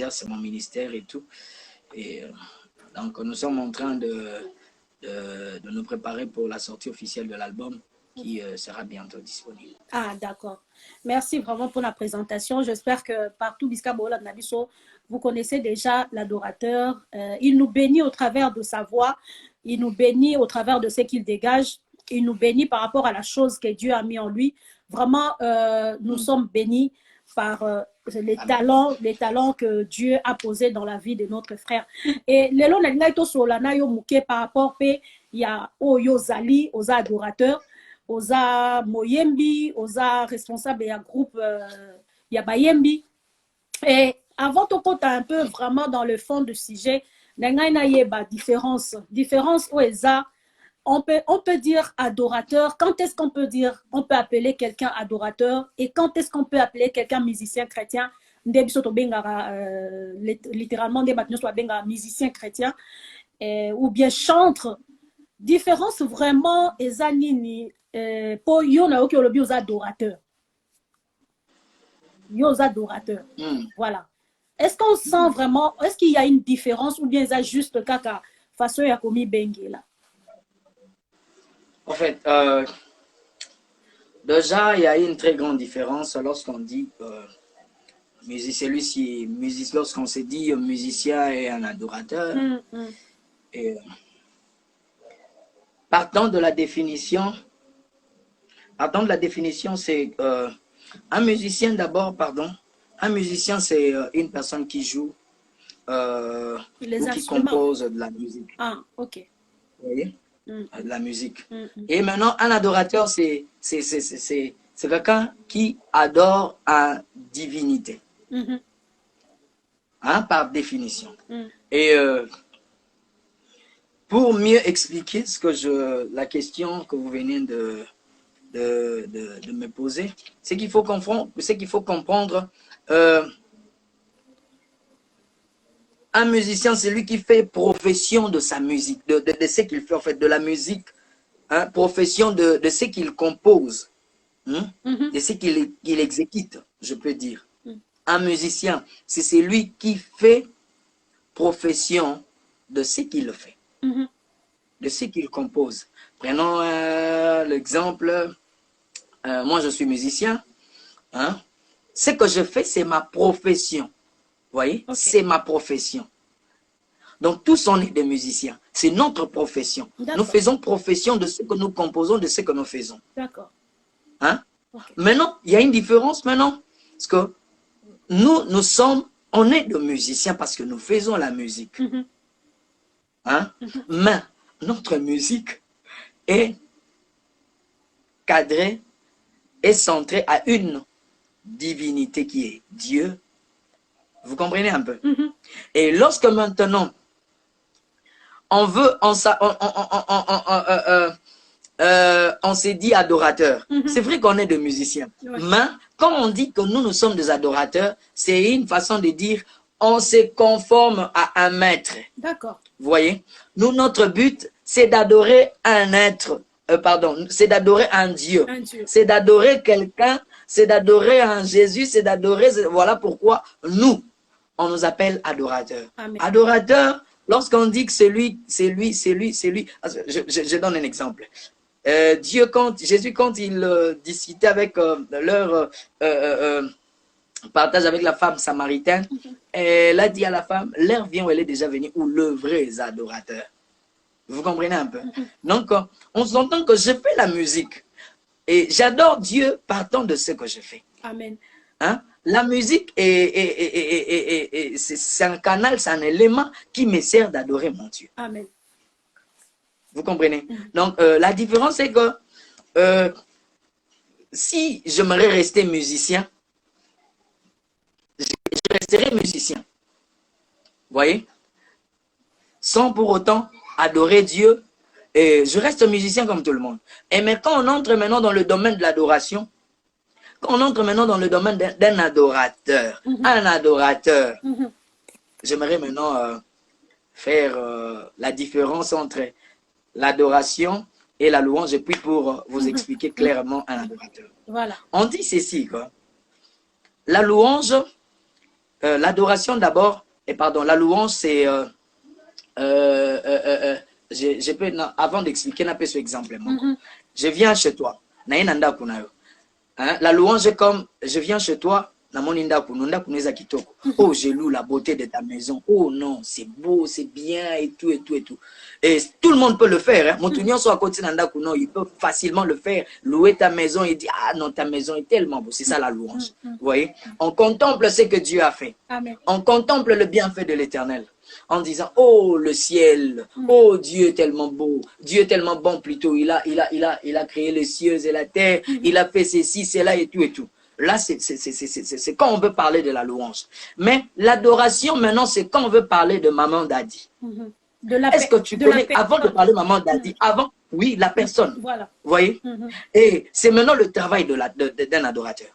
c'est mon ministère et tout. Et donc, nous sommes en train de nous préparer pour la sortie officielle de l'album qui sera bientôt disponible. Ah, d'accord. Merci vraiment pour la présentation. J'espère que partout, vous connaissez déjà l'adorateur. Il nous bénit au travers de sa voix. Il nous bénit au travers de ce qu'il dégage. Il nous bénit par rapport à la chose que Dieu a mis en lui. Vraiment, nous sommes bénis par les talents que Dieu a posés dans la vie de notre frère. Et lelo na lingai to solana yo muke par rapport pe ya oyo zali aux adorateurs, aux moyembi, aux responsables ya groupe ya bayembi. Et avant de compter un peu vraiment dans le fond du sujet, nangai na yeba différence où on peut dire adorateur. Quand est-ce qu'on peut dire, on peut appeler quelqu'un adorateur et quand est-ce qu'on peut appeler quelqu'un musicien chrétien? Littéralement, des musicien chrétien ou bien chantre. Différence vraiment, ezanini pour yona oki olobi aux adorateurs. Aux adorateurs. Voilà. Est-ce qu'on sent vraiment, est-ce qu'il y a une différence ou bien ça juste kaka façon ya komi bengi là? En fait, déjà, il y a une très grande différence lorsqu'on dit lorsqu'on se dit musicien et un adorateur. Et, partant de la définition, c'est un musicien d'abord, un musicien c'est une personne qui joue ou qui compose de la musique. Ah, ok. Vous voyez? De la musique. Et maintenant, un adorateur, c'est quelqu'un qui adore une divinité. Hein, par définition. Et pour mieux expliquer la question que vous venez de me poser, c'est qu'il faut comprendre un musicien, c'est lui qui fait profession de sa musique, de ce qu'il fait en fait, de la musique, hein, profession de ce qu'il compose, de ce qu'il exécute, je peux dire. Un musicien, c'est celui qui fait profession de ce qu'il fait, de ce qu'il compose. Prenons l'exemple, moi je suis musicien, hein, ce que je fais c'est ma profession. Vous voyez, c'est ma profession. Donc, tous on est des musiciens. C'est notre profession. Nous faisons profession de ce que nous composons, de ce que nous faisons. D'accord. Hein? Maintenant, il y a une différence maintenant. Parce que on est des musiciens parce que nous faisons la musique. Hein? Mais notre musique est cadrée et centrée à une divinité qui est Dieu. Vous comprenez un peu? Et lorsque maintenant, on s'est dit adorateur. C'est vrai qu'on est des musiciens. Mais quand on dit que nous sommes des adorateurs, c'est une façon de dire on se conforme à un maître. D'accord. Vous voyez? Nous, notre but, c'est d'adorer un être. C'est d'adorer un Dieu. C'est d'adorer quelqu'un. C'est d'adorer un Jésus. C'est d'adorer... Voilà pourquoi nous, on nous appelle adorateur. Amen. Adorateur, lorsqu'on dit que c'est lui. Je donne un exemple. Jésus, quand il discutait avec leur partage avec la femme samaritaine, elle a dit à la femme, l'heure vient où elle est déjà venue, où le vrai adorateur. Vous comprenez un peu? Donc, on s'entend que je fais la musique. Et j'adore Dieu partant de ce que je fais. Amen. Hein? La musique, c'est un canal, c'est un élément qui me sert d'adorer mon Dieu. Amen. Vous comprenez? Donc, la différence, c'est que si j'aimerais rester musicien, je resterai musicien. Vous voyez? Sans pour autant adorer Dieu. Et je reste musicien comme tout le monde. Et mais quand on entre maintenant dans le domaine de l'adoration, quand on entre maintenant dans le domaine d'un adorateur, un adorateur, j'aimerais maintenant faire la différence entre l'adoration et la louange, et puis pour vous expliquer clairement un adorateur. Voilà. On dit ceci, quoi. La louange, l'adoration d'abord, et pardon, la louange, c'est... avant d'expliquer, n'a pas ce exemple. Je viens chez toi. La louange est comme, je viens chez toi, oh, je loue la beauté de ta maison. Oh non, c'est beau, c'est bien, et tout, et tout, et tout. Et tout le monde peut le faire. Hein. Mon soit à côté il peut facilement le faire. Louer ta maison et dire, ah non, ta maison est tellement beau. C'est ça la louange. Vous voyez? On contemple ce que Dieu a fait. Amen. On contemple le bienfait de l'Éternel. En disant, oh le ciel, oh Dieu est tellement beau, Dieu est tellement bon plutôt, il a créé les cieux et la terre, il a fait ceci, cela et tout et tout. Là, c'est quand on veut parler de la louange. Mais l'adoration, maintenant, c'est quand on veut parler de maman Daddy. Est-ce que tu connais, avant de parler de maman Daddy, avant, oui, la personne. Voilà. Vous voyez? Et c'est maintenant le travail d'un adorateur.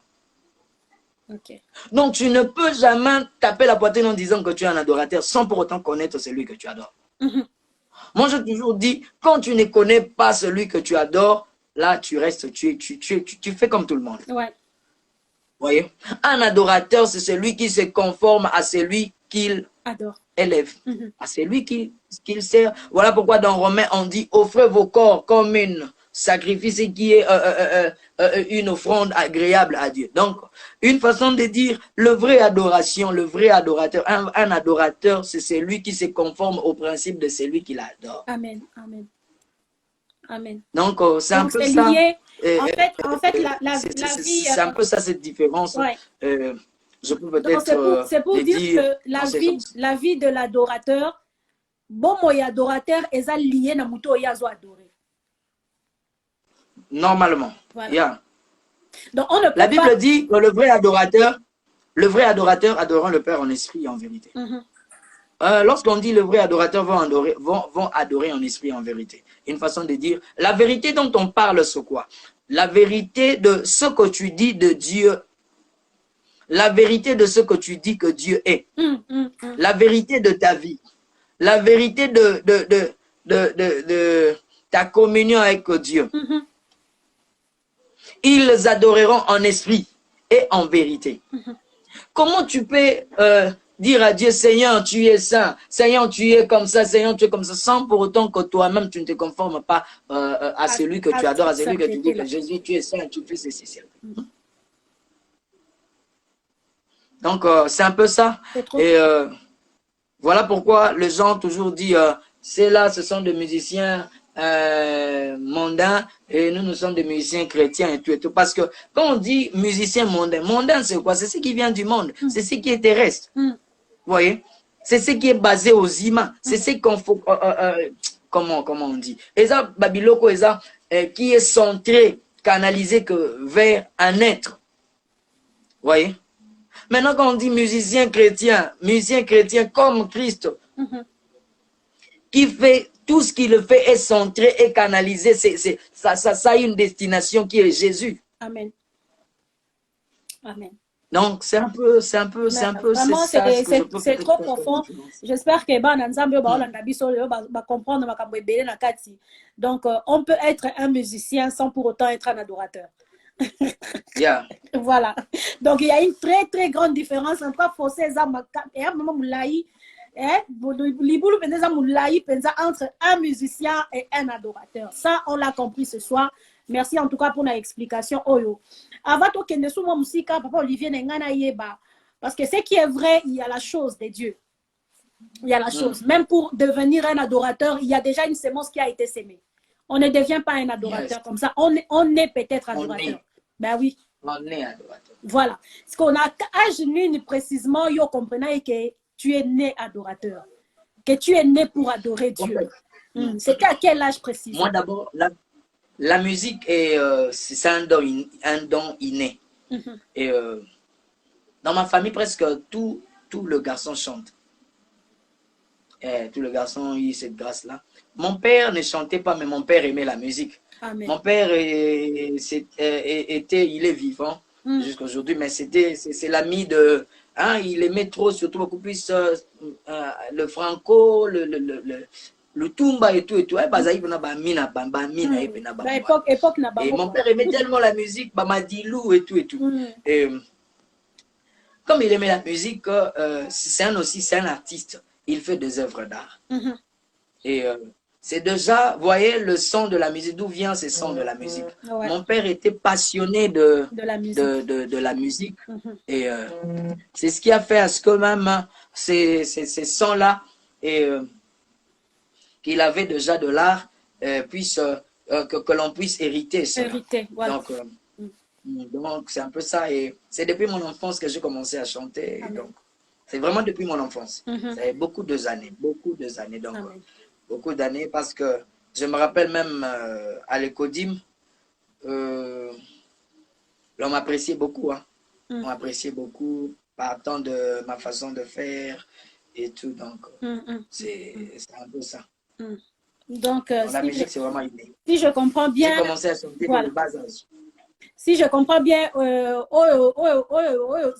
Okay. Donc, tu ne peux jamais taper la poitrine en disant que tu es un adorateur sans pour autant connaître celui que tu adores. Moi, j'ai toujours dit, quand tu ne connais pas celui que tu adores, là, tu restes, tu fais comme tout le monde. Ouais. Voyez? Un adorateur, c'est celui qui se conforme à celui qu'il élève, à celui qu'il sert. Voilà pourquoi dans Romains, on dit, offrez vos corps comme une sacrifice qui est une offrande agréable à Dieu. Donc, une façon de dire, le vrai adoration, le vrai adorateur, un adorateur, c'est celui qui se conforme au principe de celui qui l'adore. Amen, amen, amen. Donc, c'est un peu ça. Lié. En fait, la vie... C'est un peu ça, cette différence. Ouais. Je peux peut-être... C'est pour dire que la vie de l'adorateur, bon, moi, adorateur, est lié à muto yazo adoré. Normalement. Voilà. Yeah. Donc, on ne peut la Bible dit que le vrai adorateur adorant le Père en esprit et en vérité. Lorsqu'on dit le vrai adorateur vont adorer en esprit et en vérité. Une façon de dire, la vérité dont on parle, c'est quoi? La vérité de ce que tu dis de Dieu. La vérité de ce que tu dis que Dieu est. La vérité de ta vie. La vérité de ta communion avec Dieu. Ils adoreront en esprit et en vérité. Comment tu peux dire à Dieu, Seigneur, tu es saint, Seigneur, tu es comme ça, Seigneur, tu es comme ça, sans pour autant que toi-même, tu ne te conformes pas à celui que tu adores, à celui que tu dis que Jésus, tu es saint, tu fais ceci. Donc, c'est un peu ça. Et voilà pourquoi les gens toujours disent, c'est là, ce sont des musiciens mondains et nous sommes des musiciens chrétiens et tout. Parce que quand on dit musicien mondain c'est quoi? C'est ce qui vient du monde, c'est ce qui est terrestre. Vous voyez? C'est ce qui est basé aux humains. C'est ce qu'on faut... comment on dit? Et ça, Babiloko, et ça, qui est centré, canalisé que vers un être. Vous voyez? Maintenant, quand on dit musicien chrétien comme Christ, qui fait tout ce qu'il fait est centré et canalisé, ça a une destination qui est Jésus. Amen. Amen. Donc, c'est un peu vraiment, c'est trop profond. J'espère que va comprendre. Donc, on peut être un musicien sans pour autant être un adorateur. Yeah. Voilà. Donc, il y a une très, très grande différence entre entre un musicien et un adorateur. Ça, on l'a compris ce soir. Merci en tout cas pour l'explication. Avant que ne soit musique, papa Olivier Nengana Yeba. Parce que ce qui est vrai, il y a la chose de Dieu. Il y a la chose. Même pour devenir un adorateur, il y a déjà une semence qui a été sémée. On ne devient pas un adorateur comme ça. On est peut-être adorateur. Ben oui. On est adorateur. Voilà. Ce qu'on a à genoux précisément, vous comprenez que tu es né adorateur. Que tu es né pour adorer Dieu. C'était à quel âge précis? Moi d'abord, la musique, c'est un don inné. Et dans ma famille, presque tout le garçon chante. Tout le garçon a eu cette grâce-là. Mon père ne chantait pas, mais mon père aimait la musique. Amen. Mon père, il est vivant jusqu'à aujourd'hui, mais c'est l'ami de... Hein, il aimait trop, surtout beaucoup plus le franco, le tumba et tout. Et mon père aimait tellement la musique, Madilou et tout. comme il aimait la musique, c'est un artiste. Il fait des œuvres d'art. Et c'est déjà, vous voyez, le son de la musique, d'où vient ce son de la musique. Ouais. Mon père était passionné de la musique. De la musique. Et c'est ce qui a fait à ce que même ces sons-là, et qu'il avait déjà de l'art, que l'on puisse hériter cela. Hériter, voilà. Donc c'est un peu ça. Et c'est depuis mon enfance que j'ai commencé à chanter. Et donc, c'est vraiment depuis mon enfance. Ça fait beaucoup d'années. Donc, beaucoup d'années, parce que je me rappelle même à l'Écodim, l'on m'appréciait beaucoup. Hein. On m'appréciait beaucoup partant de ma façon de faire et tout. Donc, c'est un peu ça. Donc, la musique, c'est vraiment inné. Si je comprends bien... J'ai commencé à chanter dès le bas âge. Si je comprends bien,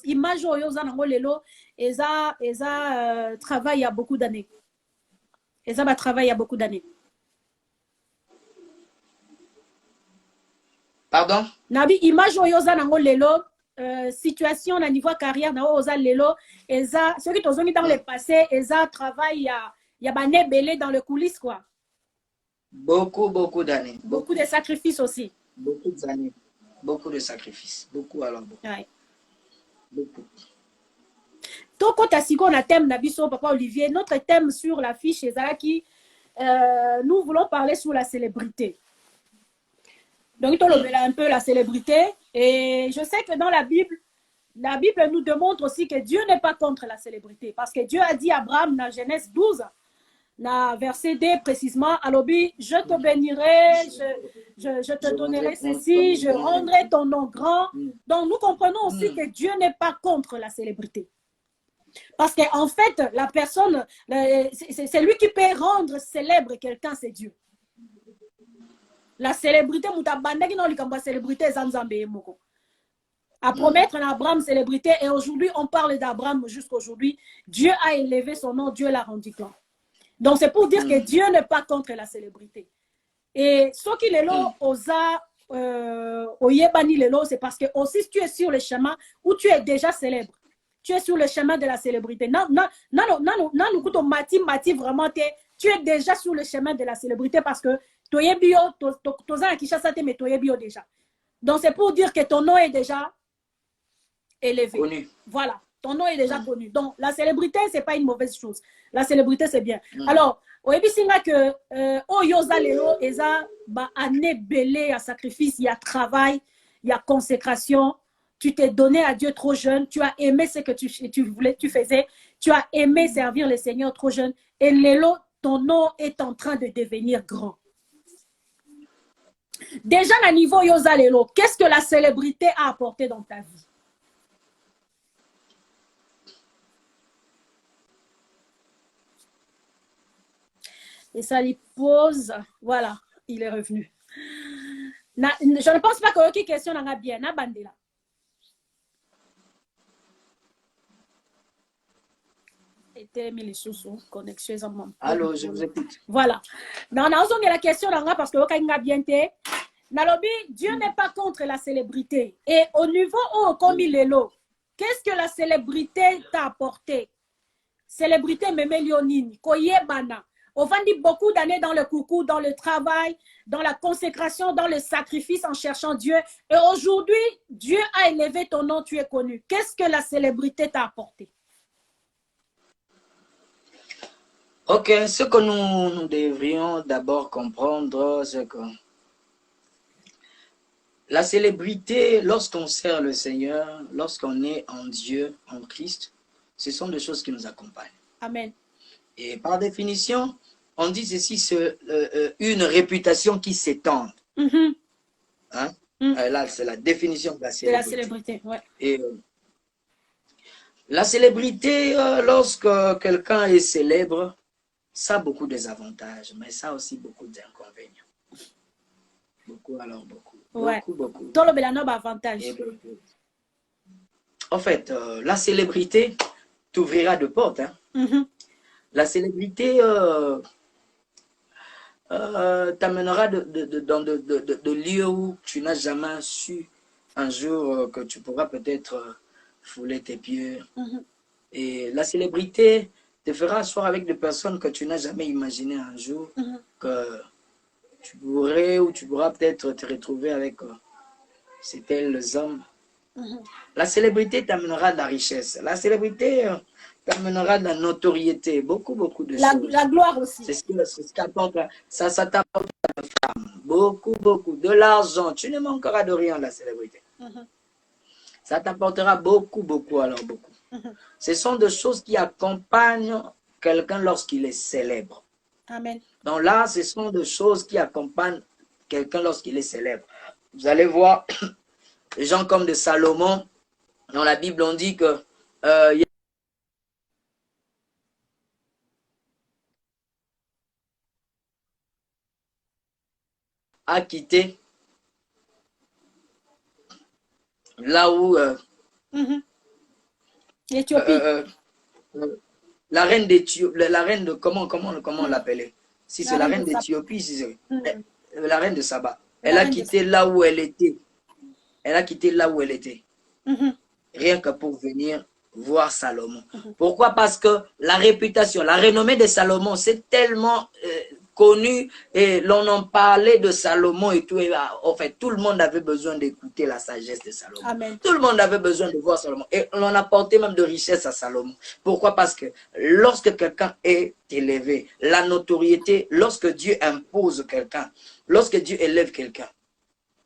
image lelo eza travail il y a beaucoup d'années. Eza ba travail il y a beaucoup d'années. Pardon? Nabi image oyoza nango lelo situation na niveau carrière na oza lelo eza ceux qui tozongi dans le passé eza travail il y a bané belé dans le coulisses quoi. Beaucoup d'années. Beaucoup de sacrifices aussi. Beaucoup d'années. Beaucoup de sacrifices. Beaucoup alors beaucoup. Ouais. Beaucoup. Donc, quand on a thème Nabiso, Papa Olivier, notre thème sur l'affiche est qui nous voulons parler sur la célébrité. Donc, on a un peu la célébrité. Et je sais que dans la Bible nous démontre aussi que Dieu n'est pas contre la célébrité. Parce que Dieu a dit à Abraham dans Genèse 12, dans verset 2 précisément, Alobi, je te bénirai, je te donnerai ceci, je rendrai ton nom grand. Donc nous comprenons aussi que Dieu n'est pas contre la célébrité. Parce qu'en fait, la personne, c'est lui qui peut rendre célèbre quelqu'un, c'est Dieu. La célébrité, à promettre à Abraham célébrité, et aujourd'hui on parle d'Abraham jusqu'aujourd'hui. Dieu a élevé son nom, Dieu l'a rendu grand. Donc, c'est pour dire que Dieu n'est pas contre la célébrité. Et ce qui est là, c'est parce que aussi, si tu es sur le chemin où tu es déjà célèbre, tu es sur le chemin de la célébrité. Non, vraiment, tu es déjà sur le chemin de la célébrité parce que tu es bio, déjà. Donc, c'est pour dire que ton nom est déjà élevé. Connu. Voilà. Ton nom est déjà connu. Donc, la célébrité, ce n'est pas une mauvaise chose. La célébrité, c'est bien. Alors, au Ebisinga que Oyoza Lelo, Eza, année belé à sacrifice, il y a travail, il y a consécration. Tu t'es donné à Dieu trop jeune. Tu as aimé ce que tu faisais. Tu as aimé servir le Seigneur trop jeune. Et Lelo, ton nom est en train de devenir grand. Déjà, à niveau Yoza Lelo, qu'est-ce que la célébrité a apporté dans ta vie? Et ça lui pose, voilà, il est revenu. Je ne pense pas que y question n'a bien, na bandela. Était mis les sous connexion exactement. Allô, je vous écoute. Voilà. Non, on a la question n'a parce que y a bien té. Nalobi, Dieu n'est pas contre la célébrité. Et au niveau où comme il est là, qu'est-ce que la célébrité t'a apporté? Célébrité Mémélionine, Koyebana. On vendit beaucoup d'années dans le coucou, dans le travail, dans la consécration, dans le sacrifice en cherchant Dieu. Et aujourd'hui, Dieu a élevé ton nom, tu es connu. Qu'est-ce que la célébrité t'a apporté? Ok, ce que nous devrions d'abord comprendre, c'est que la célébrité, lorsqu'on sert le Seigneur, lorsqu'on est en Dieu, en Christ, ce sont des choses qui nous accompagnent. Amen. Et par définition, on dit ceci, c'est une réputation qui s'étend. Hein? Là, c'est la définition de la célébrité. De la célébrité, ouais. Et la célébrité, lorsque quelqu'un est célèbre, ça a beaucoup d'avantages, mais ça a aussi beaucoup d'inconvénients. Beaucoup, alors beaucoup. Ouais. Beaucoup. Tout le bénin a avantage. En fait, la célébrité t'ouvrira de portes. Hein? La célébrité t'amènera dans de lieux où tu n'as jamais su un jour que tu pourras peut-être fouler tes pieds. Et la célébrité te fera asseoir avec des personnes que tu n'as jamais imaginé un jour que tu pourrais ou tu pourras peut-être te retrouver avec ces tels hommes. La célébrité t'amènera de la richesse. La célébrité t'amènera de la notoriété. Beaucoup de choses. La gloire aussi. C'est ce qu'apporte. Ça t'apporte la femme. Beaucoup. De l'argent. Tu ne manqueras de rien, la célébrité. Ça t'apportera beaucoup. Alors beaucoup. Ce sont des choses qui accompagnent quelqu'un lorsqu'il est célèbre. Amen. Donc là, ce sont des choses qui accompagnent quelqu'un lorsqu'il est célèbre. Vous allez voir, des gens comme de Salomon, dans la Bible, on dit que a quitté là où Éthiopie. La reine d'Éthiopie, la reine de comment on l'appelait? Si c'est la reine d'Éthiopie, si c'est la reine de Saba. Elle a quitté là où elle était. Elle a quitté là où elle était. Rien que pour venir voir Salomon. Pourquoi? Parce que la réputation, la renommée de Salomon, c'est tellement connu et l'on en parlait de Salomon et tout. Et, en fait, tout le monde avait besoin d'écouter la sagesse de Salomon. Amen. Tout le monde avait besoin de voir Salomon. Et on apportait même de richesse à Salomon. Pourquoi? Parce que lorsque quelqu'un est élevé, la notoriété, lorsque Dieu impose quelqu'un, lorsque Dieu élève quelqu'un,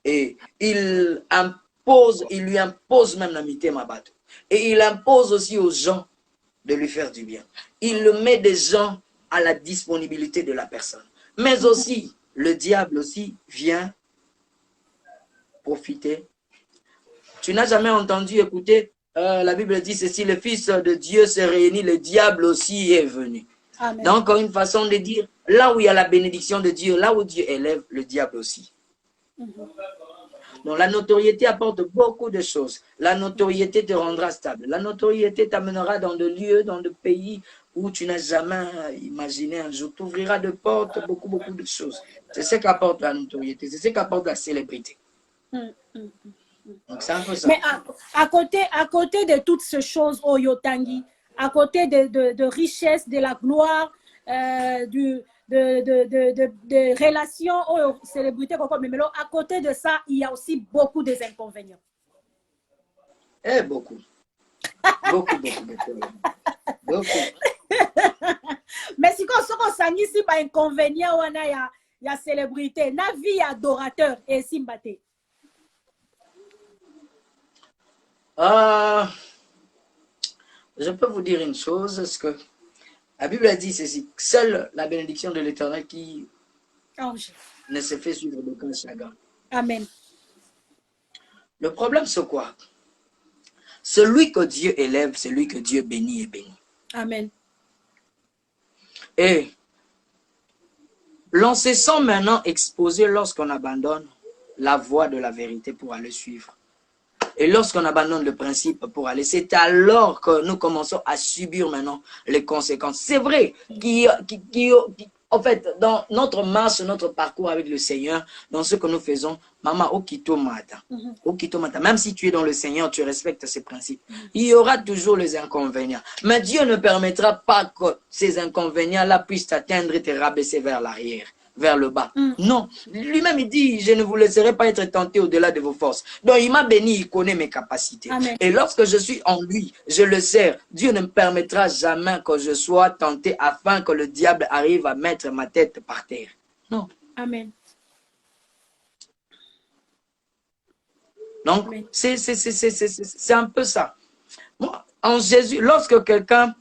et il lui impose même l'amitié Mabato. Et il impose aussi aux gens de lui faire du bien. Il met des gens à la disponibilité de la personne. Mais aussi, le diable aussi vient profiter. Tu n'as jamais entendu, écouter, la Bible dit ceci, le Fils de Dieu se réunit, le diable aussi est venu. Amen. Donc, une façon de dire, là où il y a la bénédiction de Dieu, là où Dieu élève, le diable aussi. Donc, la notoriété apporte beaucoup de choses. La notoriété te rendra stable. La notoriété t'amènera dans des lieux, dans des pays où tu n'as jamais imaginé un jour. T'ouvrira de portes, beaucoup de choses. C'est ce qu'apporte la notoriété. C'est ce qu'apporte la célébrité. Donc, c'est un peu ça. Mais à côté de toutes ces choses, Oyotangi, à côté de richesse, de la gloire, de relations aux célébrités, à côté de ça, il y a aussi beaucoup d'inconvénients. Eh, beaucoup. Beaucoup. Mais si on s'en ici par inconvénient, il y a célébrité, na vie adorateur et sympathie. Je peux vous dire une chose, parce que la Bible a dit ceci, seule la bénédiction de l'Éternel qui ne se fait suivre d'aucun chagrin. Amen. Le problème, c'est quoi? Celui que Dieu élève, celui que Dieu bénit est béni. Amen. Et l'on se sent maintenant exposé lorsqu'on abandonne la voie de la vérité pour aller suivre. Et lorsqu'on abandonne le principe pour aller, c'est alors que nous commençons à subir maintenant les conséquences. C'est vrai en fait, dans notre marche, notre parcours avec le Seigneur, dans ce que nous faisons, Maman, Okito Mata, même si tu es dans le Seigneur, tu respectes ces principes. Il y aura toujours les inconvénients. Mais Dieu ne permettra pas que ces inconvénients-là puissent t'atteindre et te rabaisser vers l'arrière, vers le bas. Non. Lui-même, il dit, je ne vous laisserai pas être tenté au-delà de vos forces. Donc, il m'a béni, il connaît mes capacités. Amen. Et lorsque je suis en lui, je le sers. Dieu ne me permettra jamais que je sois tenté afin que le diable arrive à mettre ma tête par terre. Non. Amen. Donc, c'est un peu ça. Moi, en Jésus, lorsque quelqu'un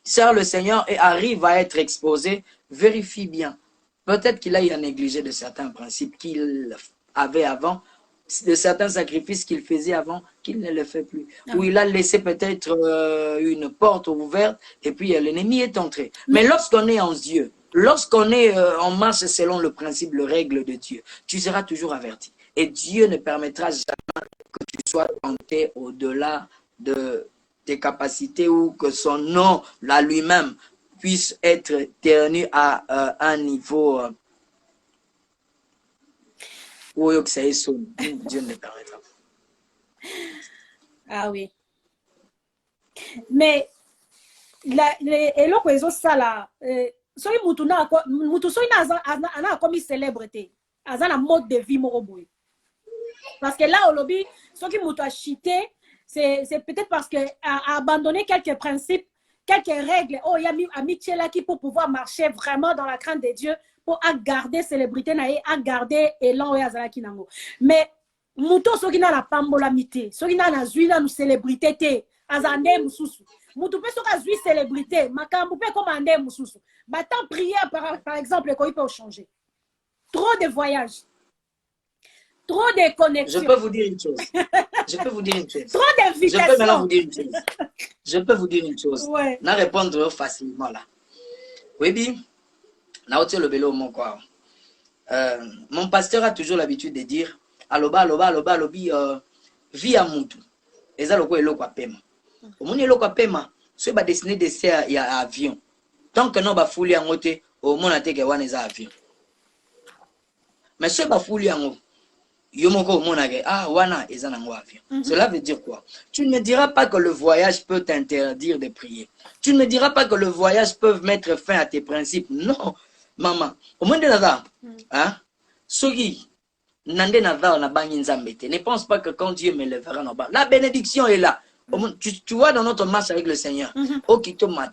sert le Seigneur et arrive à être exposé, vérifie bien. Peut-être qu'il a négligé de certains principes qu'il avait avant, de certains sacrifices qu'il faisait avant, qu'il ne le fait plus. Ou il a laissé peut-être une porte ouverte et puis l'ennemi est entré. Mais lorsqu'on est en Dieu, lorsqu'on est en marche selon le principe, le règle de Dieu, tu seras toujours averti. Et Dieu ne permettra jamais que tu sois tenté au-delà de tes capacités ou que son nom, là lui-même, puisse être terni à un niveau où Dieu ne permettra pas. Ah oui. Mais, eloko ezo sala, soki mutu soki na akomi célébrité, aza na mode de vie moko boye. Parce que là, au lobby, soki mutu a chité, c'est peut-être parce que a abandonné quelques principes, quelques règles. Oh, il y a mis qui pour pouvoir marcher vraiment dans la crainte de Dieu, pour garder célébrité, à garder élan et azalaki nango. Mais muto soki na la pambola mité, soki na zui na nous célébrité te, azande mususu. Mutu pe soka zui célébrité, makambu pe commandé mususu. Batan prière par exemple, quoi il peut changer. Trop de voyages. Trop de connexions. Je peux vous dire une chose. Je peux vous dire une chose. Trop d'invitations. Je peux maintenant vous dire une chose. Je peux vous dire une chose. Ouais. Na répondre facilement là. Oui, bien. Mon pasteur a toujours l'habitude de dire aloba alobi vie à mutu. Eza loko eloko apema. Omoni eloko apema, so ba dessiner dessin ya avion. Tant que non ba fuli yango te, o mona te ke wana eza avion. Mais so ba fuli yango yomoko mona ke wana eza nango avion. Cela veut dire quoi? Tu ne me diras pas que le voyage peut t'interdire de prier. Tu ne me diras pas que le voyage peut mettre fin à tes principes. Non, maman. Au moins de là, hein? Sogi, nande nada na bangi nzambete. Ne pense pas que quand Dieu me lèvera en bas, la bénédiction est là. Tu vois dans notre marche avec le Seigneur,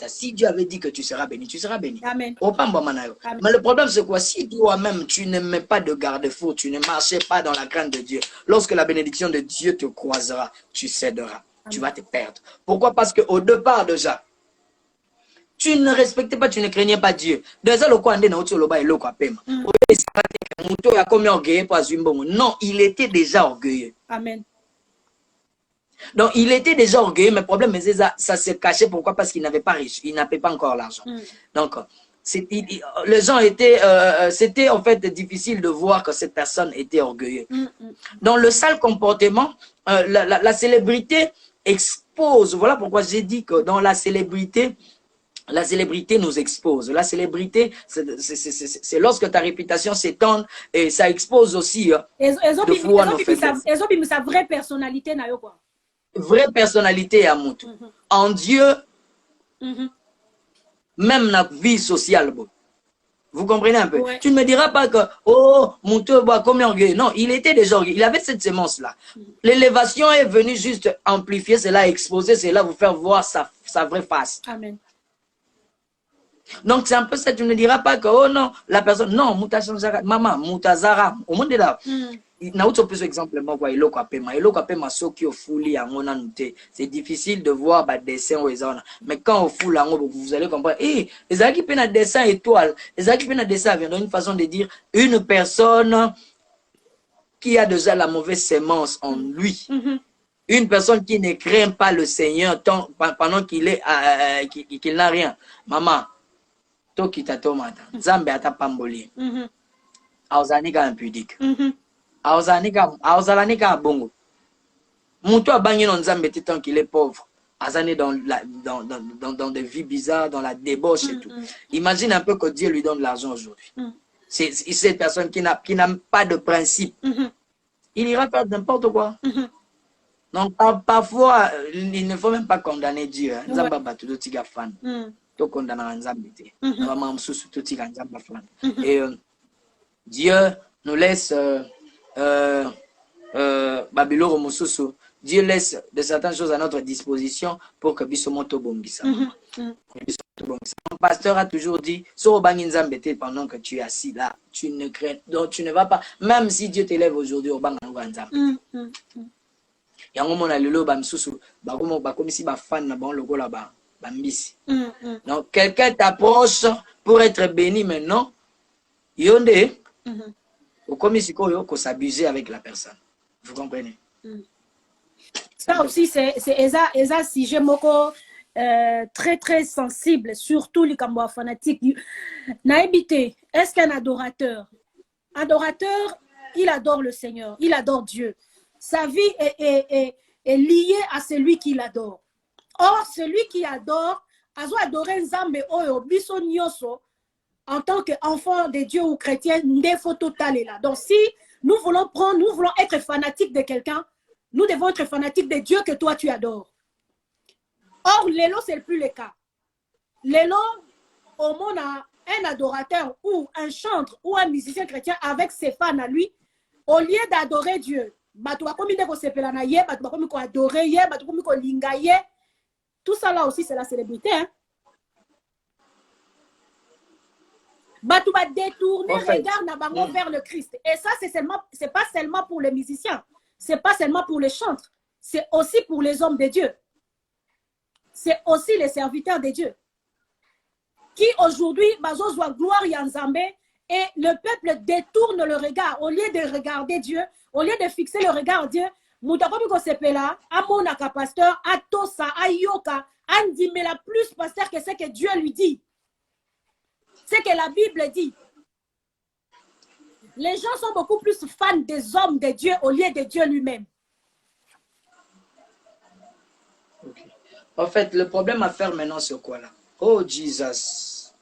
si Dieu avait dit que tu seras béni, tu seras béni. Amen. Amen. Mais le problème c'est quoi? Si toi-même tu ne mets pas de garde-fou, tu ne marchais pas dans la crainte de Dieu, lorsque la bénédiction de Dieu te croisera, tu céderas. Amen. Tu vas te perdre. Pourquoi? Parce qu'au départ déjà, tu ne respectais pas, tu ne craignais pas Dieu. Non, il était déjà orgueilleux. Amen. Donc, il était déjà orgueilleux, mais le problème, ça se cachait. Pourquoi? Parce qu'il n'avait pas riche, il n'avait pas encore l'argent. Donc, les gens étaient, c'était en fait difficile de voir que cette personne était orgueilleuse. Dans le sale comportement, la célébrité expose. Voilà pourquoi j'ai dit que dans la célébrité nous expose. La célébrité, c'est lorsque ta réputation s'étend et ça expose aussi de fois nos faiblesses. Sa vraie personnalité, na yo quoi. Vraie personnalité à Moutou. En Dieu, même la vie sociale. Vous comprenez un peu? Ouais. Tu ne me diras pas que, Moutou, comme orgueil. Non, il était déjà orgueilleux. Il avait cette sémence-là. L'élévation est venue juste amplifier cela, exposer cela, vous faire voir sa vraie face. Amen. Donc, c'est un peu ça. Tu ne diras pas que, oh non, la personne, non, Moutazara, maman, Moutazara, au monde est là. C'est difficile de voir des dessins mais quand on fout vous allez comprendre les gens qui prennent un dessin étoile, les gens qui prennent un dessin vient une façon de dire une personne qui a déjà la mauvaise sémence en lui, une personne qui ne craint pas le Seigneur pendant qu'il est qu'il n'a rien. Maman tokita tomata Nzambe ata pamboli aozanika impudique aozalanika bongo mutu abangi no Nzambe tant qu'il est pauvre azane dans des vies bizarres, dans la débauche et tout. Imagine un peu que Dieu lui donne l'argent aujourd'hui. C'est cette personne qui n'a pas de principe. Il ira faire n'importe quoi. Donc parfois il ne faut même pas condamner Dieu. Nzamba batudo tiga fan. To condamner Nzambe te. Vraiment mususu to tiga Nzamba fan. Et Dieu nous laisse Babylore mususu. Dieu laisse de certaines choses à notre disposition pour que Bisomoto Bombisa. Mon pasteur a toujours dit, pendant que tu es assis là, tu ne crains, donc tu ne vas pas, même si Dieu t'élève aujourd'hui au bang Nzambe. Donc quelqu'un t'approche pour être béni maintenant. Yonde, comme ici, il faut s'abuser avec la personne. Vous comprenez? Ça aussi, c'est un sujet très très sensible, surtout les Kamboa fanatiques. Naïbité, est-ce qu'un adorateur, il adore le Seigneur, il adore Dieu. Sa vie est liée à celui qui l'adore. Or, celui qui adore, azo adorer Nzambe oyo biso nyoso en tant qu'enfant de Dieu ou chrétien, nde faut total là. Donc si nous voulons être fanatiques de quelqu'un, Nous devons être fanatiques des dieux que toi tu adores. Or, Lélo, ce n'est plus le cas. Lélo, au monde, a un adorateur ou un chantre ou un musicien chrétien avec ses fans à lui, au lieu d'adorer Dieu, tout ça là aussi, c'est la célébrité. Hein? Tu vas détourner le regard vers le Christ. Et ça, c'est pas seulement pour les musiciens, c'est pas seulement pour les chantres, c'est aussi pour les hommes de Dieu. C'est aussi les serviteurs de Dieu. Qui aujourd'hui, bazozwa gloire Yanzambe, et le peuple détourne le regard. Au lieu de regarder Dieu, au lieu de fixer le regard à Dieu, Moutakomiko Sepela, Amonaka pasteur, Atosa, Ayoka, Andimela plus pasteur que ce que Dieu lui dit. C'est que la Bible dit. Les gens sont beaucoup plus fans des hommes de Dieu au lieu de Dieu lui-même. Okay. En fait, le problème à faire maintenant, c'est quoi là? Oh Jesus.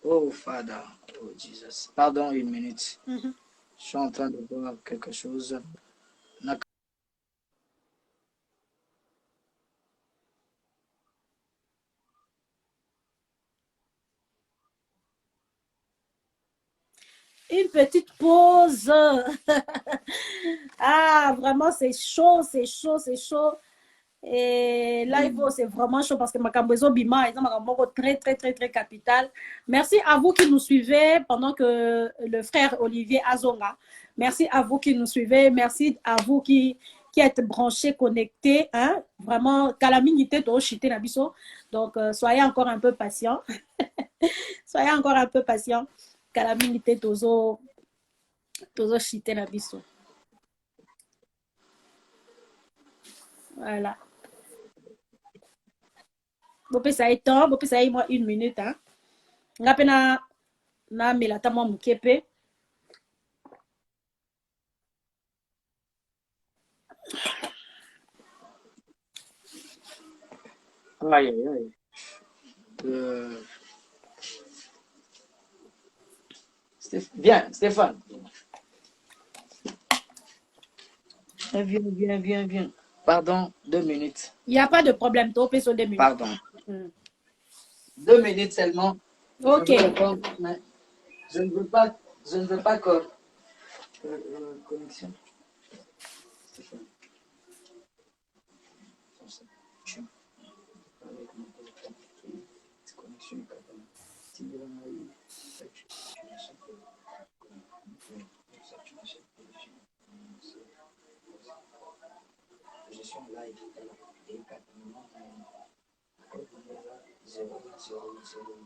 Oh Father. Oh Jesus. Pardon, une minute. Je suis en train de voir quelque chose. Une petite pause. Ah, vraiment, c'est chaud, c'est chaud, c'est chaud. Et live, c'est vraiment chaud parce que ma cambozo bima est très, très, très, très capital. Merci à vous qui nous suivez pendant que le frère Olivier Azonga. Merci à vous qui nous suivez. Merci à vous qui êtes branchés, connectés. Hein? Vraiment, calamité, donc, soyez encore un peu patients. Soyez encore un peu patients. Calamité, tozo chité na biso. Voilà. Bopé ça est temps, bopé ça est moi une minute. Hein. Ngapena na melata moi mukepe. Aïe, aïe, aïe. Viens, Stéphane. Viens. Pardon, 2 minutes. Il n'y a pas de problème, toi, sur 2 minutes. Pardon. 2 minutes seulement. Ok. Je ne veux pas que... connexion.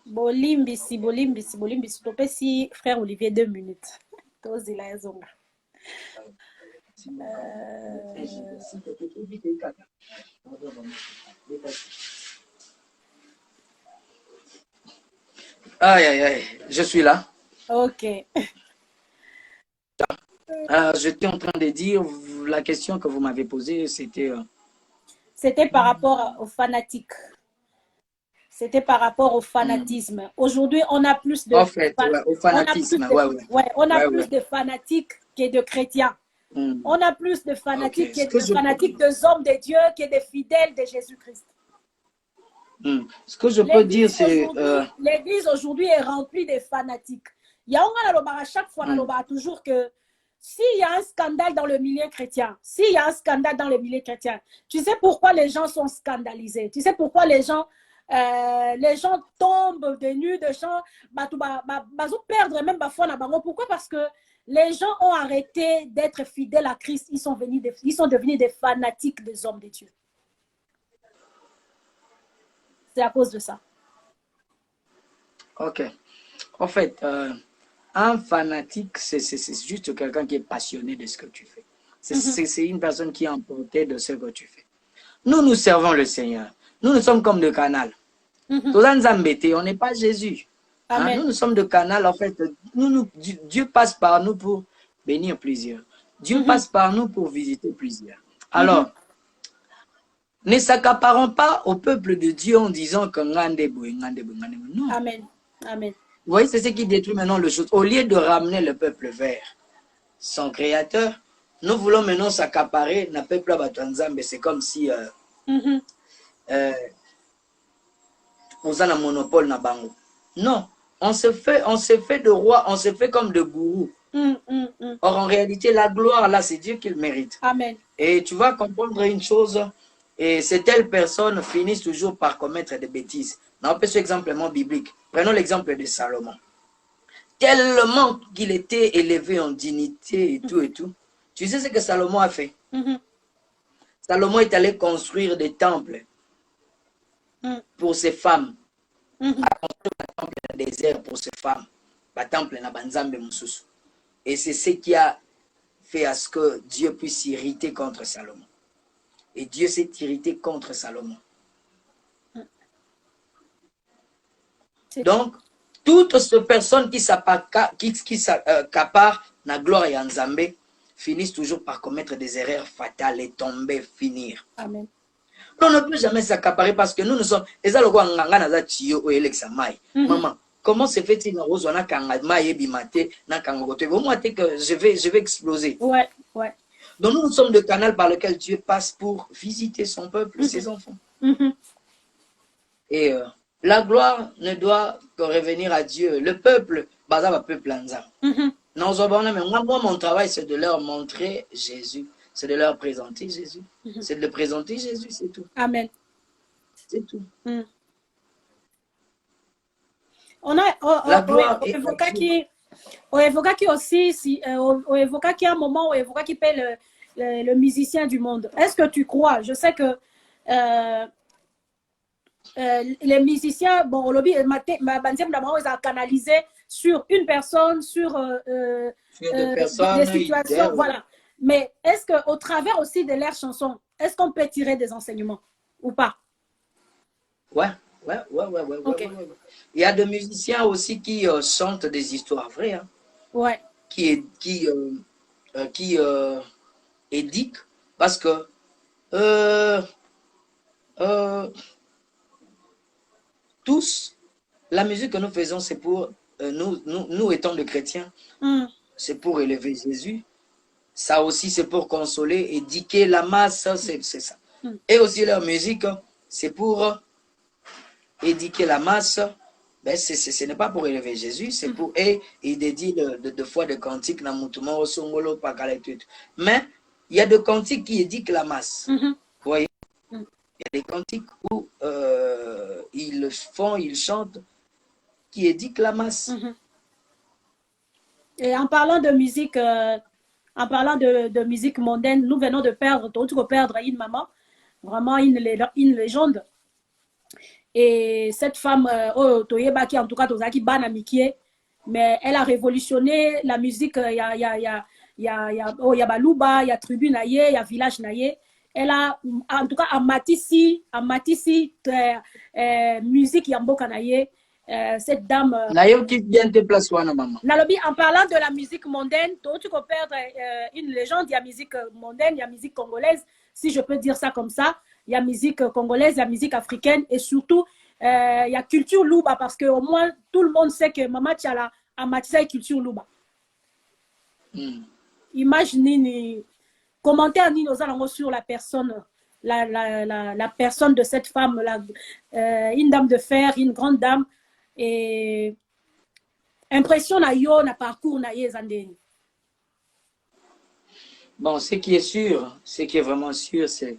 Bolimbisi. Topesi frère Olivier 2 minutes. Aïe, je suis là. Ok. J'étais en train de dire, la question que vous m'avez posée, c'était... C'était par rapport aux fanatiques. C'était par rapport au fanatisme. Aujourd'hui, on a plus de... En fait, au fanatisme, on a plus de fanatiques que de chrétiens. On a plus de fanatiques que de fanatiques des hommes de Dieu que des fidèles de Jésus-Christ. Ce que je peux dire, c'est... L'église aujourd'hui est remplie de fanatiques. Il y a à chaque fois, toujours que s'il y a un scandale dans le milieu chrétien, tu sais pourquoi les gens sont scandalisés? Tu sais pourquoi les gens tombent de nues, de gens, perdre même parfois. Pourquoi? Parce que les gens ont arrêté d'être fidèles à Christ. Ils sont devenus des fanatiques des hommes de Dieu. C'est à cause de ça. Ok. En fait, un fanatique, c'est juste quelqu'un qui est passionné de ce que tu fais. C'est une personne qui est emportée de ce que tu fais. Nous servons le Seigneur. Nous sommes comme de canal. On n'est pas Jésus. Hein? Nous sommes de canal. En fait, Dieu passe par nous pour bénir plusieurs. Dieu passe par nous pour visiter plusieurs. Alors, ne s'accaparons pas au peuple de Dieu en disant que non. Amen. Vous voyez, c'est ce qui détruit maintenant le chose. Au lieu de ramener le peuple vers son Créateur, nous voulons maintenant s'accaparer, n'a pas plus Batanzambe, c'est comme si on a un monopole na bango. Non, on se fait de roi, on se fait comme de gourou. Or, en réalité, la gloire, là, c'est Dieu qui le mérite. Amen. Et tu vas comprendre une chose, et ces telles personnes finissent toujours par commettre des bêtises. On peut ce exemple biblique. Prenons l'exemple de Salomon. Tellement qu'il était élevé en dignité et tout et tout. Tu sais ce que Salomon a fait? Salomon est allé construire des temples pour ses femmes. A construit un temple dans le désert pour ses femmes. Un temple na Banzambe Mususu. Et c'est ce qui a fait à ce que Dieu puisse s'irriter contre Salomon. Et Dieu s'est irrité contre Salomon. Donc, toutes ces personnes qui s'accaparent la gloire et Nzambe finissent toujours par commettre des erreurs fatales et tomber, finir. Amen. On ne peut jamais s'accaparer parce que nous sommes. Maman, comment se fait-il que je vais exploser? Ouais, ouais. Donc nous sommes le canal par lequel Dieu passe pour visiter son peuple, ses enfants. Et la gloire ne doit que revenir à Dieu. Le peuple, moi, mon travail, c'est de leur montrer Jésus. C'est de leur présenter Jésus. C'est de le présenter Jésus, c'est tout. Amen. C'est tout. On a la gloire on évoqua qui aussi, on évoqua qui a un moment où on évoqua qui paie le musicien du monde. Est-ce que tu crois? Je sais que les musiciens, bon, au lobby, ils ont canalisé sur une personne, sur des situations, voilà. Mais est-ce qu'au travers aussi de leurs chansons, est-ce qu'on peut tirer des enseignements ou pas? Ouais. Okay. Il y a des musiciens aussi qui chantent des histoires vraies. Hein, ouais. Qui édiquent parce que tous, la musique que nous faisons, c'est pour nous étant des chrétiens, c'est pour élever Jésus. Ça aussi, c'est pour consoler, éduquer la masse, c'est ça. Et aussi leur musique, c'est pour éduquer la masse. Ben, ce n'est pas pour élever Jésus, c'est pour... Et il dédie de fois des cantiques, mais il y a des cantiques qui éduquent la masse. Vous voyez? Il y a des cantiques où ils chantent, qui éduquent la masse. Et en parlant de musique... En parlant de musique mondaine, nous venons de perdre une maman, vraiment une légende. Et cette femme, qui en tout cas, mais elle a révolutionné la musique. Il y a Baluba, il y a Tribune, il y a Village Naye. Elle a, en tout cas, à Matissi, musique Yamboka Naye. Cette dame. En parlant de la musique mondaine, tu peux perdre une légende. Il y a musique mondaine, il y a musique congolaise, si je peux dire ça comme ça. Il y a musique congolaise, il y a musique africaine et surtout, il y a culture Luba parce qu'au moins tout le monde sait que Mama Tchala a matisé culture Luba. Imaginez, commentaire sur la personne, la personne de cette femme, une dame de fer, une grande dame. Et impression na yo na parcours na yezandeni. Bon, ce qui est sûr, ce qui est vraiment sûr, c'est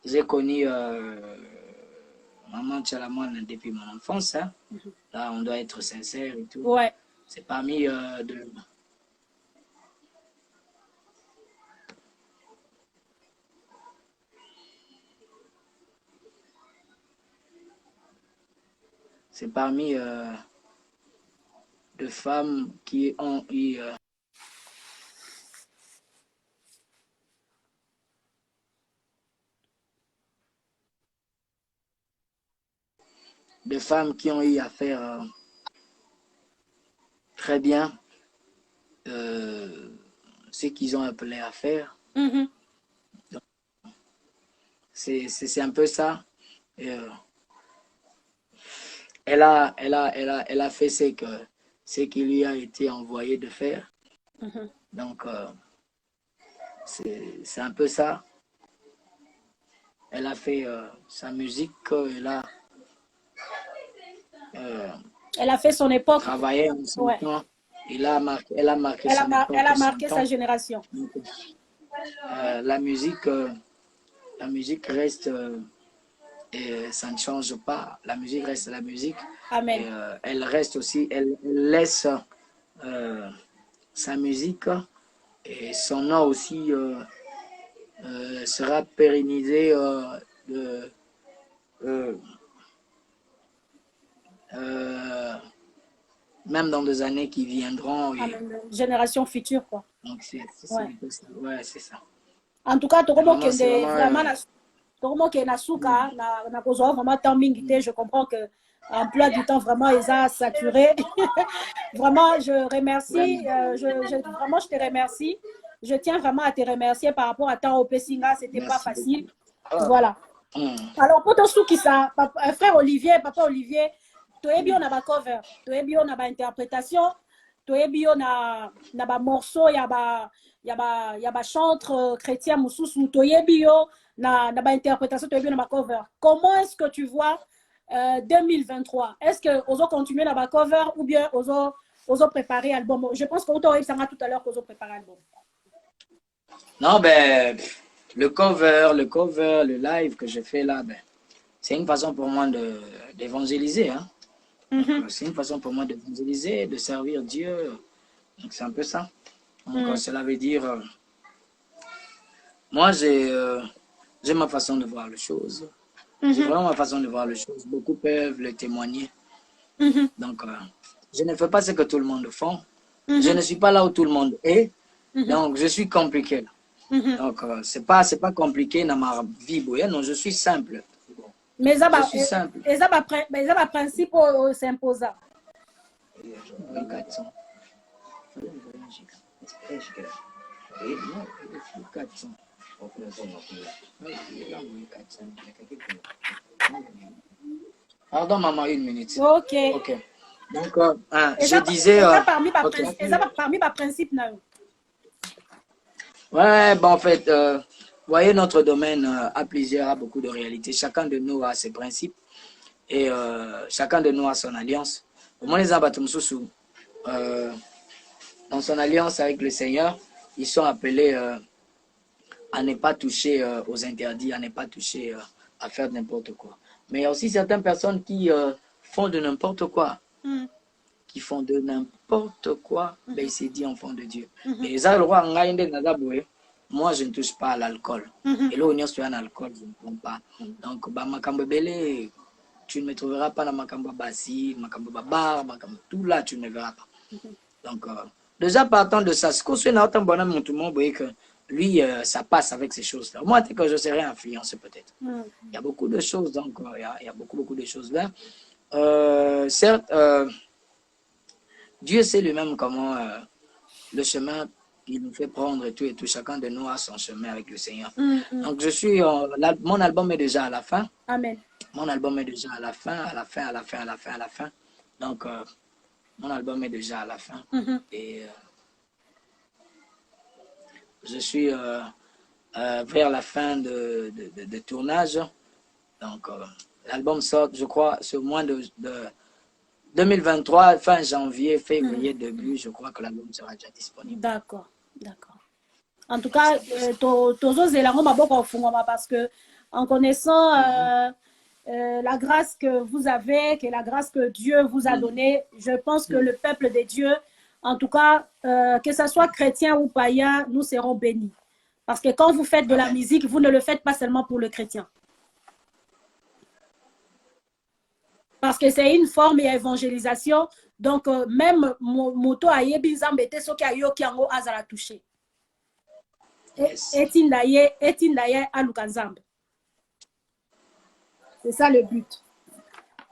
j'ai connu Maman Tchalamouane depuis mon enfance. Hein. Là, on doit être sincère et tout. Ouais. C'est parmi de... C'est parmi de femmes qui ont eu de femmes qui ont eu à faire très bien ce qu'ils ont appelé à faire. C'est un peu ça. Et, elle a fait ce qui lui a été envoyé de faire. Donc, c'est un peu ça. Elle a fait sa musique, elle a fait son époque. Travaillé en son Ouais. temps. Elle a marqué son époque. Elle a marqué sa génération. Donc, la musique reste, et ça ne change pas. La musique reste la musique. Amen. Et, elle reste aussi, elle laisse sa musique et son nom aussi sera pérennisé même dans des années qui viendront. Amen. Génération future, quoi. Donc, c'est Ouais. ouais, c'est ça. En tout cas, Vraiment, je comprends que emploi du temps vraiment ils a saturé. Vraiment, je remercie, vraiment je te remercie. Je tiens vraiment à te remercier par rapport à temps au Pessinga, c'était pas facile. Voilà. Alors pour tous ceux qui ça, frère Olivier, papa Olivier, tu es bien na cover, tu es bien na interprétation, tu es bien na morceau, il y a chantre chrétien mususu, tu es bien na interprétation, tu es bien na cover. Comment est-ce que tu vois 2023? Est-ce que ozo continuer na cover ou bien ozo préparer album? Je pense qu'on t'aurait dit tout à l'heure qu'ozo préparer album. Non, ben le cover, le live que je fais là, ben, c'est une façon pour moi d'évangéliser. Hein? C'est une façon pour moi d'évangéliser, de servir Dieu. Donc c'est un peu ça. Donc cela veut dire, moi j'ai ma façon de voir les choses. J'ai vraiment ma façon de voir les choses. Beaucoup peuvent le témoigner. Donc je ne fais pas ce que tout le monde fait. Je ne suis pas là où tout le monde est. Donc je suis compliqué. Donc c'est pas compliqué dans ma vie. Non, je suis simple. Mais ça va principe s'imposer. Pardon maman, une minute. Ok. Donc je disais parmi ma principe là. Ouais, bon en fait voyez, notre domaine a beaucoup de réalités. Chacun de nous a ses principes et chacun de nous a son alliance. Au moins les abatumsusu, dans son alliance avec le Seigneur, ils sont appelés à ne pas toucher aux interdits, à ne pas toucher à faire n'importe quoi. Mais il y a aussi certaines personnes qui font de n'importe quoi. Qui font de n'importe quoi, ben, il s'est dit enfant de Dieu. Et ça, le roi, moi, je ne touche pas à l'alcool. Et là, on est sur un alcool, je ne prends pas. Donc, bah, Makambo Belé, tu ne me trouveras pas dans Makambo Bassi, Makambo Babar, tout là, tu ne me verras pas. Donc, déjà partant de ça, ce qu'on suit dans le bonhomme, tout le monde, vous voyez que lui, ça passe avec ces choses-là. Moi, peut-être que je serai influencé, peut-être. Il y a beaucoup de choses, donc, il y a beaucoup de choses là. Certes, Dieu sait lui-même comment le chemin qu'il nous fait prendre et tout, chacun de nous a son chemin avec le Seigneur. Donc je suis, mon album est déjà à la fin. Amen. Mon album est déjà à la fin. Donc mon album est déjà à la fin. Et je suis vers la fin de tournage. Donc l'album sort, je crois, sur moins de 2023, fin janvier, février, début, je crois que l'album sera déjà disponible. D'accord. En tout cas, parce que en connaissant la grâce que vous avez, que la grâce que Dieu vous a donnée, je pense que le peuple de Dieu, en tout cas, que ce soit chrétien ou païen, nous serons bénis. Parce que quand vous faites de la musique, vous ne le faites pas seulement pour le chrétien. Parce que c'est une forme d'évangélisation. Donc, même moto aye bizambete so ki ayo ki ango azala touché. Etindaye alukanzambe. C'est ça le but.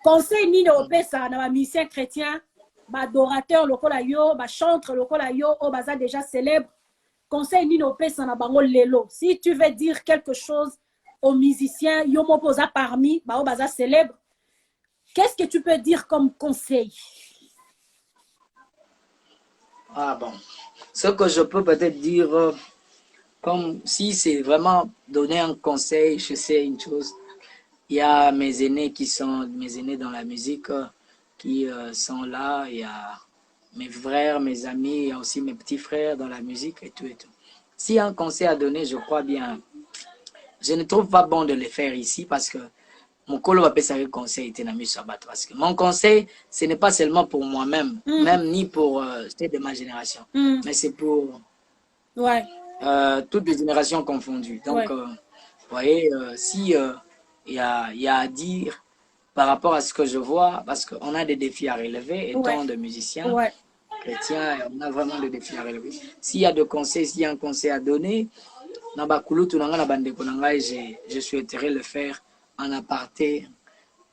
Conseil ni no pesa na ba musicien chrétien, ba adorateur lokola yo, ba chantre lokola yo, o baza déjà célèbre. Conseil ni no pesa na bango lelo. Si tu veux dire quelque chose aux musiciens, yo mo posa parmi ba o baza célèbre. Qu'est-ce que tu peux dire comme conseil? Ah bon. Ce que je peux peut-être dire, comme si c'est vraiment donner un conseil, je sais une chose. Il y a mes aînés qui sont mes aînés dans la musique qui sont là. Il y a mes frères, mes amis, il y a aussi mes petits frères dans la musique et tout et tout. S'il y a un conseil à donner, je crois bien. Je ne trouve pas bon de le faire ici parce que mon colo va passer un conseil parce que mon conseil, ce n'est pas seulement pour moi-même, même ni pour ceux de ma génération, mais c'est pour toutes les générations confondues. Donc, vous voyez, si il y a à dire par rapport à ce que je vois, parce qu'on a des défis à relever, étant de musiciens chrétiens, on a vraiment des défis à relever. S'il y a de conseils, s'il y a un conseil à donner, je souhaiterais le faire en aparté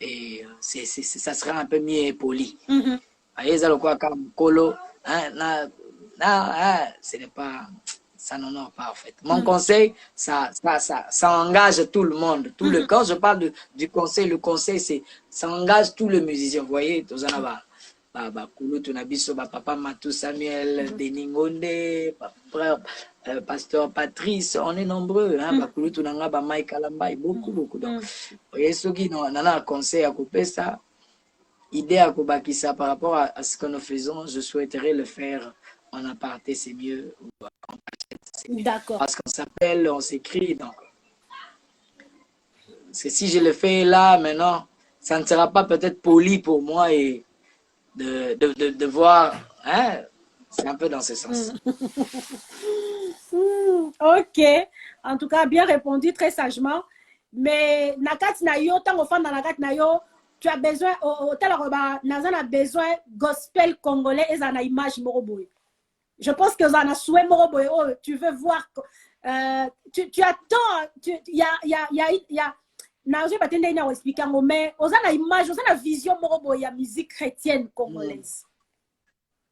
et ça serait un peu mieux poli. Ce n'est pas, ça n'honore pas en fait. Mon conseil, ça engage tout le monde. Quand je parle du conseil, le conseil, ça engage tous les musiciens. Vous voyez, tous en avant. Papa Matou Samuel, Deningonde, Pasteur Patrice, on est nombreux. Mike Alambay, beaucoup. Donc, voyez, ceux qui ont un conseil à couper ça, idée à couper ça par rapport à ce que nous faisons, je souhaiterais le faire en aparté, c'est mieux. D'accord. Parce qu'on s'appelle, on s'écrit. Donc, parce que si je le fais là, maintenant, ça ne sera pas peut-être poli pour moi et de voir, hein, c'est un peu dans ce sens. Ok, en tout cas, bien répondu, très sagement. Mais Nakat Nayo, tant au fond dans Nakat Nayo, tu as besoin, Nazan a besoin gospel congolais et Zana image Moroboy. Je pense que Zana souhait Moroboy, tu veux voir, tu attends, il y a Naoje Batende ina expliquer mais aux la image, aux la vision Moroboy, il y a musique chrétienne congolaise.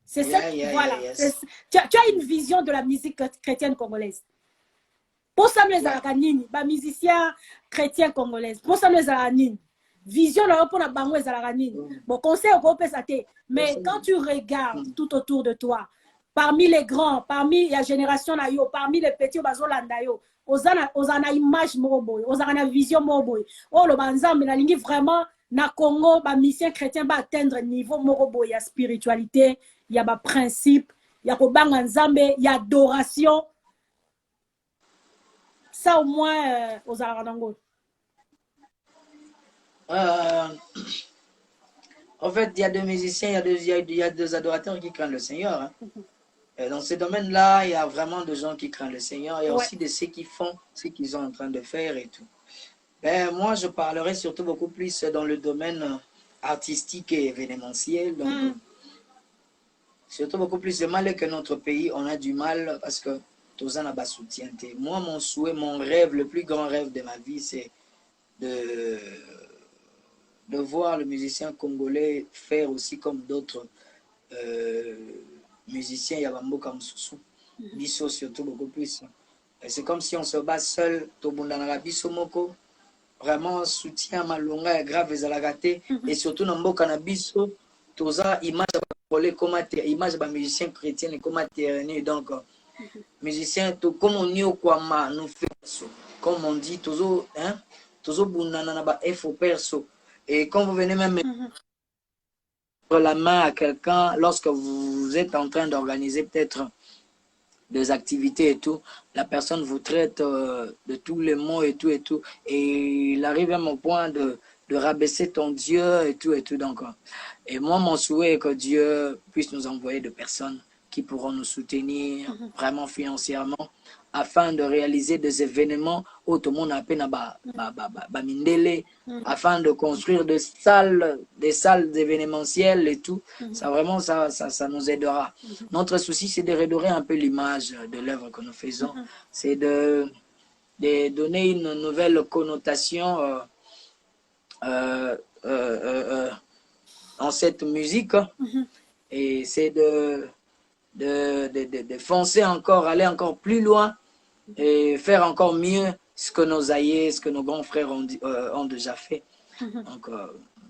C'est ça, voilà. Yes. Tu as une vision de la musique chrétienne congolaise. Pour ça, les Alakanini, les musiciens chrétiens congolais, pour ça, les Alakanini, vision pour la bango les Alakanini. Bon, conseil au groupe SAT. Mais quand tu regardes tout autour de toi, parmi les grands, parmi la génération, parmi les petits, osana image moroboy, osana vision moroboy. Oh, le banzam, la ligne vraiment, na Congo, ba mission chrétien va atteindre niveau moroboy, il y a spiritualité, il y a principe, il y a kobanga nzambe, il y a adoration. Ça au moins aux Aradango. En fait, il y a deux musiciens, il y a deux adorateurs qui craignent le Seigneur. Hein. Dans ce domaine-là, il y a vraiment des gens qui craignent le Seigneur. Il y a aussi de ceux qui font ce qu'ils sont en train de faire et tout. Ben, moi, je parlerai surtout beaucoup plus dans le domaine artistique et événementiel. Donc, surtout beaucoup plus de mal que notre pays. On a du mal parce que tous en a soutien. Moi, mon souhait, mon rêve, le plus grand rêve de ma vie, c'est de voir le musicien congolais faire aussi comme d'autres musiciens Yabambo comme Soussou. Bisso surtout beaucoup plus. C'est comme si on se bat seul, Tobundanara Bisso Moko, vraiment soutien Malonga et grave Zalagate, et surtout Namboka na Bisso, Toza image image de musicien chrétien et comme terrain. Donc, musicien, comme on y Kwama, nous faisons, comme on dit, toujours, hein, toujours Bundanana F perso. Et quand vous venez même la main à quelqu'un, lorsque vous êtes en train d'organiser peut-être des activités et tout, la personne vous traite de tous les mots et tout, et il arrive à mon point de rabaisser ton Dieu et tout. Donc, et moi, mon souhait est que Dieu puisse nous envoyer des personnes qui pourront nous soutenir vraiment financièrement afin de réaliser des événements où tout le monde a peine à mindele, afin de construire des salles événementielles et tout. Ça vraiment, ça nous aidera. Notre souci, c'est de redorer un peu l'image de l'œuvre que nous faisons. C'est de donner une nouvelle connotation en cette musique. Et c'est de foncer encore, aller encore plus loin et faire encore mieux ce que nos aïeux, ce que nos grands frères ont déjà fait. Donc,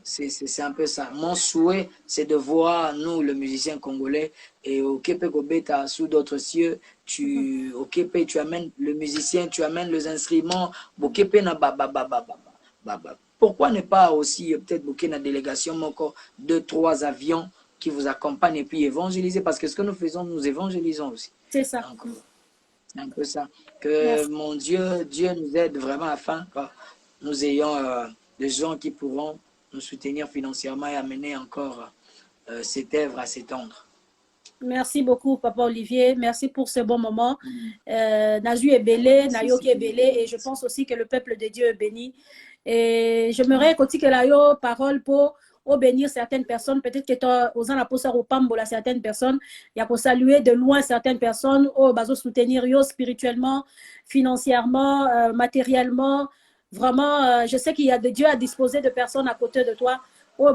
C'est un peu ça. Mon souhait, c'est de voir, nous, le musicien congolais, et au Kepe Kobeta, sous d'autres cieux, au Kepe, tu amènes le musicien, tu amènes les instruments, au Kepe na pourquoi ne pas aussi, peut-être, booker une délégation, encore 2-3 avions qui vous accompagnent et puis évangéliser, parce que ce que nous faisons, nous évangélisons aussi. C'est ça. C'est un peu ça. Que merci. Mon Dieu, Dieu nous aide vraiment afin que nous ayons des gens qui pourront nous soutenir financièrement et amener encore cette œuvre à s'étendre. Merci beaucoup, Papa Olivier. Merci pour ce bon moment. Nazu est belé, Nayoki est belé, et je pense aussi que le peuple de Dieu est béni. Et j'aimerais aussi que la parole pour bénir certaines personnes, peut-être que toi, aux ans au Pambola, certaines personnes, il y a pour saluer de loin certaines personnes, soutenir spirituellement, financièrement, matériellement. Vraiment, je sais qu'il y a de Dieu à disposer de personnes à côté de toi. Pour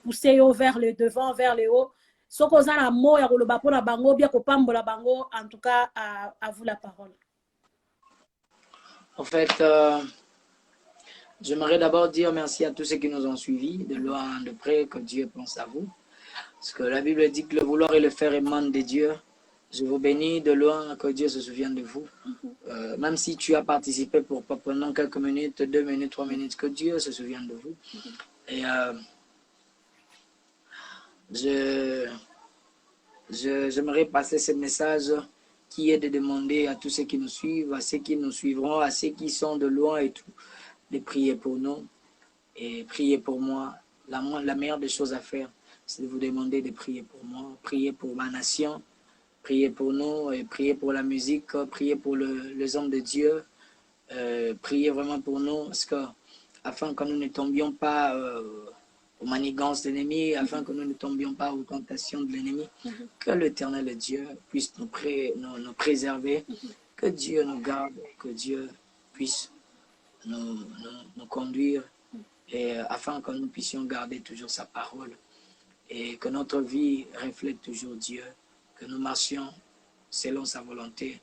pousser vers le devant, vers le haut. En tout cas, à vous la parole. En fait, j'aimerais d'abord dire merci à tous ceux qui nous ont suivis, de loin, de près, que Dieu pense à vous. Parce que la Bible dit que le vouloir et le faire émanent de Dieu. Je vous bénis de loin, que Dieu se souvienne de vous. Même si tu as participé pour pendant quelques minutes, 2 minutes, 3 minutes, que Dieu se souvienne de vous. Et j'aimerais passer ce message qui est de demander à tous ceux qui nous suivent, à ceux qui nous suivront, à ceux qui sont de loin et tout, de prier pour nous et prier pour moi. La meilleure des choses à faire, c'est de vous demander de prier pour moi, prier pour ma nation, prier pour nous, et prier pour la musique, prier pour les hommes de Dieu, prier vraiment pour nous, afin que nous ne tombions pas aux manigances de l'ennemi, afin que nous ne tombions pas aux tentations de l'ennemi, que l'Éternel Dieu puisse nous préserver, que Dieu nous garde, que Dieu puisse nous conduire, et afin que nous puissions garder toujours sa parole, et que notre vie reflète toujours Dieu, que nous marchions selon sa volonté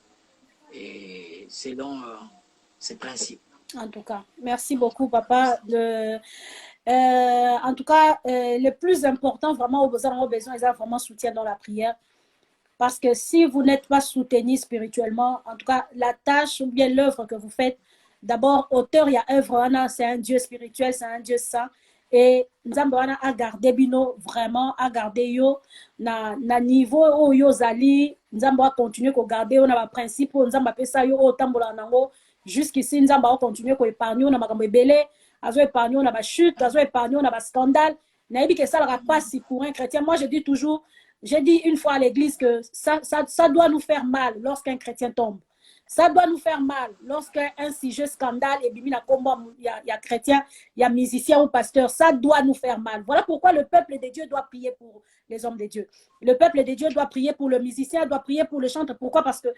et selon ses principes. En tout cas, merci beaucoup, papa. En tout cas, le plus important, vraiment, vous avez besoin, ils ont vraiment soutien dans la prière. Parce que si vous n'êtes pas soutenu spirituellement, en tout cas, la tâche ou bien l'œuvre que vous faites, d'abord, auteur, il y a œuvre, c'est un Dieu spirituel, c'est un Dieu saint. Et nous avons à garder bino, vraiment, à garder yo, na niveau où yo zali, nous avons continuer à garder, on a un principe, nous avons appelé ça yo, au tambola nango, jusqu'ici, nous avons continuer à épargner, on a un belé, azo épargné, on a une chute, azo épargné, on a un scandale. Naïbi que ça ne pas si pour un chrétien. Moi, je dis toujours, j'ai dit une fois à l'église que ça doit nous faire mal lorsqu'un chrétien tombe. Ça doit nous faire mal lorsqu'un sujet scandale et il y a chrétien, il y a musicien ou pasteur. Ça doit nous faire mal. Voilà pourquoi le peuple de Dieu doit prier pour les hommes de Dieu. Le peuple de Dieu doit prier pour le musicien, doit prier pour le chanteur. Pourquoi? Parce que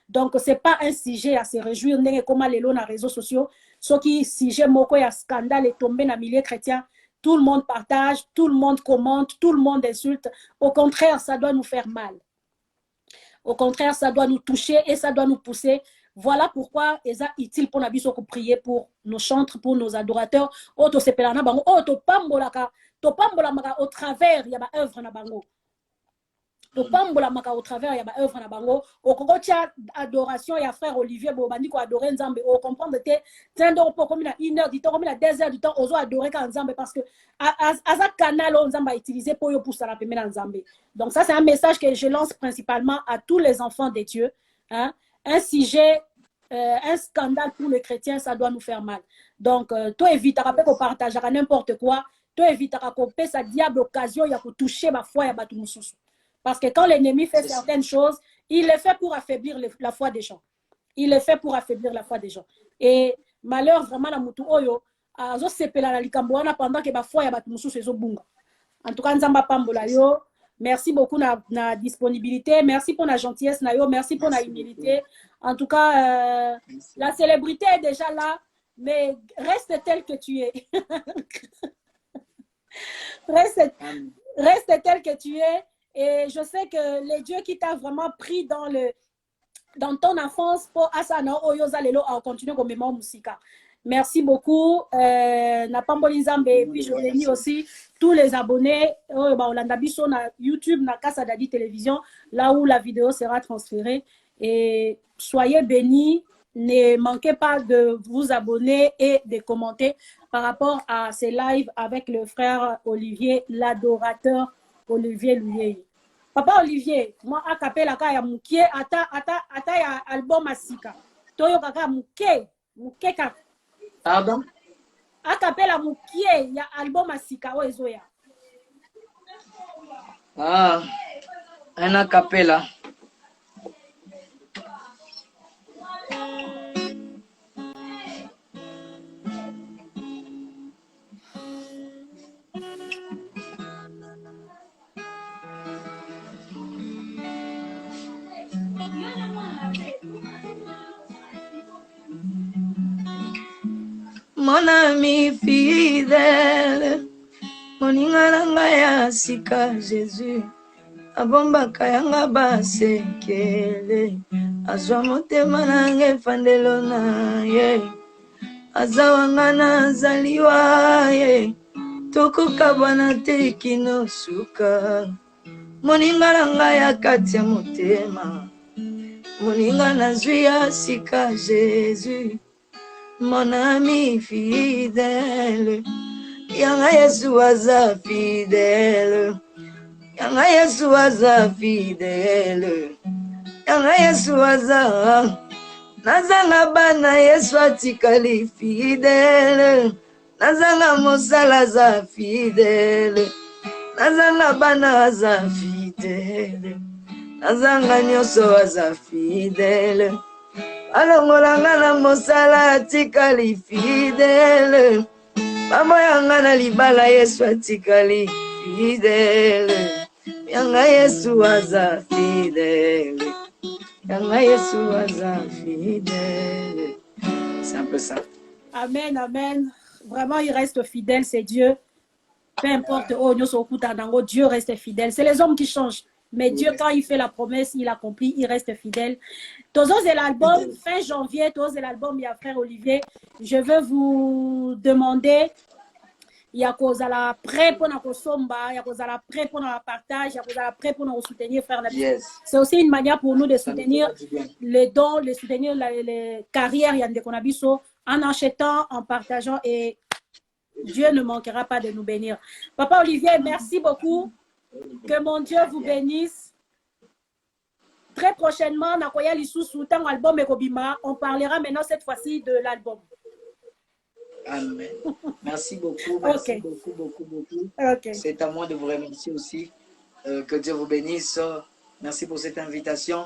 donc ce n'est pas un sujet à se réjouir comme les lois dans les réseaux sociaux. Ce qui sujet moko ya scandale est tombé dans le milieu chrétien. Tout le monde partage, tout le monde commente, tout le monde insulte. Au contraire, ça doit nous faire mal. Au contraire, ça doit nous toucher et ça doit nous pousser. Voilà pourquoi il est utile pour nous prier pour nos chantres, pour nos adorateurs. Au travers, il y a une œuvre na bango. Au travers, il y a une œuvre na bango. Au Congotia, adoration, il y a frère Olivier Bobandi qui a adoré Nzambe. Au comprendre que comme il y a 1 heure du temps, comme il y a 2 heures du temps, on doit adorer Nzambe parce que à canal, Nzambe a utilisé pour ça la première Nzambe. Donc ça, c'est un message que je lance principalement à tous les enfants de Dieu. Hein? Un sujet, un scandale pour les chrétiens, ça doit nous faire mal. Donc, toi évite à qu'on partage n'importe quoi. Toi évite à qu'on paie sa diable occasion, il y a pour toucher ma foi et ma tout. Parce que quand l'ennemi fait certaines choses, il le fait pour affaiblir la foi des gens. Il le fait pour affaiblir la foi des gens. Et malheur, vraiment, la moutou oyo, azo sepela la likamboana pendant que ma foi ya batu mususu ezo bunga. En tout cas, nzamba pambola yo. Merci beaucoup na disponibilité. Merci pour la gentillesse na yo. Merci pour la humilité. En tout cas, la célébrité est déjà là, mais reste tel que tu es. reste tel que tu es. Et je sais que les dieux qui t'a vraiment pris dans ton enfance pour Asana Oyoza Lelo a continué comme mémoire musica. Merci beaucoup. Napamboli Nzambe. Et puis je bénis aussi tous les abonnés Olanda Biso na YouTube, na Casa Dadi Télévision, là où la vidéo sera transférée. Et soyez bénis. Ne manquez pas de vous abonner et de commenter par rapport à ces lives avec le frère Olivier, l'adorateur Olivier Louyei. Papa Olivier, moi a capella ya mukie ata ya album asika. Toyo kaka muke ka. Pardon? A capella mukie ya album asika o ezoya. Ah, un a cappella. Mon ami fidèle, moninga nanga ya sika Jésus, abombaka yanga basekele, azwa motema nanga efandelo na ye, azawanga nazaliwa ye, tokokabwana te kino suka, moninga nanga ya kati ya motema, moninga nazwi ya sika Jésus. Mon ami fidèle, yanga Yesu aza fidèle, yanga Yesu aza fidèle, yanga Yesu aza, nazanga bana Yesu atikali fidèle, nazanga mosala aza fidèle, nazanga bana aza fidèle, nazanga nyoso aza fidèle. Alongolanga na mosala atikali fidèle, bamoyanga na libala Yesu atikali fidèle, yanga Yesu aza fidèle, yanga Yesu aza fidèle. C'est un peu ça. Amen, amen. Vraiment, il reste fidèle, c'est Dieu. Peu importe, Dieu reste fidèle. C'est les hommes qui changent. Mais Dieu, quand il fait la promesse, il accomplit, il reste fidèle. Tous l'album, fin janvier, tous l'album, il y a frère Olivier. Je veux vous demander, il y a cause à la prêt pour notre somba, il y a cause à la prêt pour notre partage, il y a cause à la prêt pour nous soutenir, frère. Yes. C'est aussi une manière pour nous de soutenir les dons, de soutenir les carrières, Yann de Konabiso, en achetant, en partageant, et Dieu ne manquera pas de nous bénir. Papa Olivier, merci beaucoup. Que mon Dieu vous bénisse. Très prochainement, Nakoya Lissou Soutan, album Ekobima. On parlera maintenant cette fois-ci de l'album. Amen. Merci beaucoup. Merci beaucoup. Okay. C'est à moi de vous remercier aussi. Que Dieu vous bénisse. Merci pour cette invitation.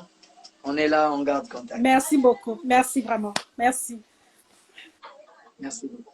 On est là, on garde contact. Merci beaucoup. Merci vraiment. Merci. Merci beaucoup.